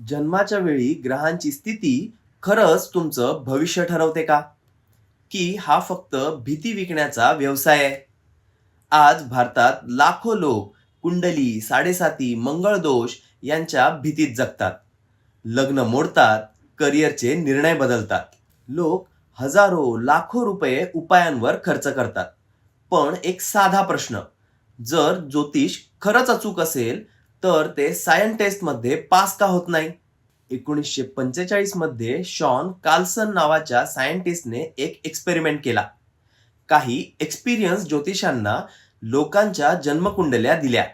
जन्माच्या वेळी ग्रहांची स्थिती खरंच तुमचं भविष्य ठरवते का? की हा फक्त भीती विकण्याचा व्यवसाय आहे? आज भारतात लाखो लोक कुंडली, साडेसाती, मंगळदोष यांच्या भीतीत जगतात. लग्न मोडतात, करिअरचे निर्णय बदलतात. लोक हजारो, लाखो रुपये उपायांवर खर्च करतात. पण एक साधा प्रश्न, जर ज्योतिष खरंच अचूक असेल, तर ते सायन टेस्टमध्ये पास का होत नाही? 1945 मध्ये शॉन कार्लसन नावाच्या सायंटिस्टने एक एक्सपेरिमेंट केला. काही एक्सपिरियन्स ज्योतिषांना लोकांच्या जन्मकुंडल्या दिल्या.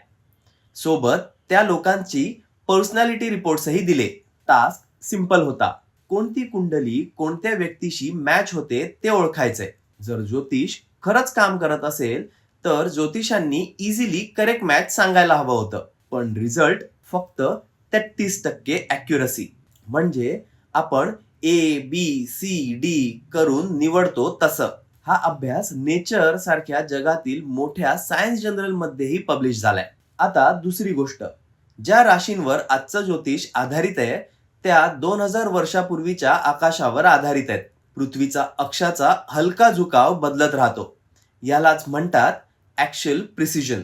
सोबत त्या लोकांची पर्सनॅलिटी रिपोर्ट्सही दिले. टास्क सिंपल होता. कोणती कुंडली कोणत्या व्यक्तीशी मॅच होते ते ओळखायचंय. जर ज्योतिष खरंच काम करत असेल तर ज्योतिषांनी इझिली करेक्ट मॅच सांगायला हवं होतं. पण रिझल्ट फक्त 33% ॲक्युरसी. म्हणजे आपण ABCD करून निवडतो तसं. हा अभ्यास नेचर सारख्या जगातील मोठ्या सायन्स जर्नल मध्येही पब्लिश झालाय. आता दुसरी गोष्ट, ज्या राशींवर आजचं ज्योतिष आधारित आहे त्या 2000 वर्षापूर्वीच्या आकाशावर आधारित आहेत. पृथ्वीचा अक्षाचा हलका झुकाव बदलत राहतो. यालाच म्हणतात ॲक्च्युअल प्रिसिजन.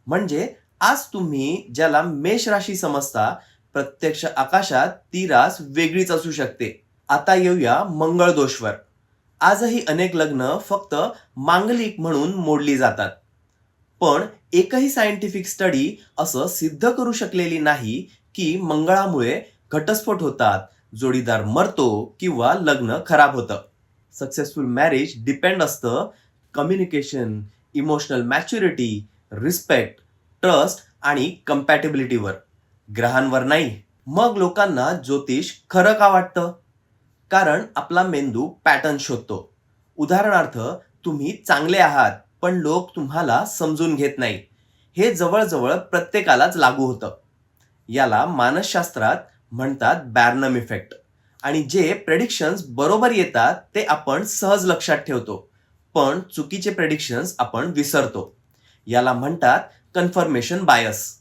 म्हणजे आज तुम्ही ज्याला मेष राशी समजता, प्रत्यक्ष आकाशात ती रास वेगळीच असू शकते. आता येऊया मंगळ दोषवर. आजही अनेक लग्न फक्त मांगलिक म्हणून मोडली जातात. पण एकही सायंटिफिक स्टडी असं सिद्ध करू शकलेली नाही की मंगळामुळे घटस्फोट होतात, जोडीदार मरतो किंवा लग्न खराब होतं. सक्सेसफुल मॅरेज डिपेंड असतं communication, emotional maturity, respect, trust आणि कम्पॅटेबिलिटीवर, ग्रहांवर नाही. मग लोकांना ज्योतिष खरं का वाटतं? कारण आपला मेंदू पॅटर्न शोधतो. उदाहरणार्थ, तुम्ही चांगले आहात पण लोक तुम्हाला समजून घेत नाही. हे जवळजवळ प्रत्येकालाच लागू होतं. याला मानसशास्त्रात म्हणतात बॅर्नम इफेक्ट. आणि जे प्रेडिक्शन्स बरोबर येतात ते आपण सहज लक्षात ठेवतो, पण चुकीचे प्रेडिक्शन्स आपण विसरतो. याला म्हणतात कन्फर्मेशन बायस.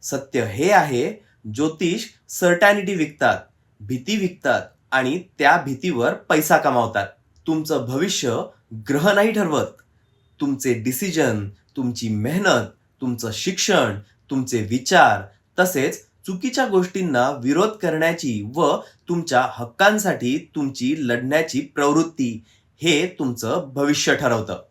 सत्य हे आहे, ज्योतिष सर्टॅनिटी विकतात, भीती विकतात आणि त्या भीतीवर पैसा कमावतात. तुमचं भविष्य ग्रह नाही ठरवत. तुमचे डिसिजन, तुमची मेहनत, तुमचं शिक्षण, तुमचे विचार, तसेच चुकीच्या गोष्टींना विरोध करण्याची व तुमच्या हक्कांसाठी तुमची लढण्याची प्रवृत्ती, हे तुमचं भविष्य ठरवतं.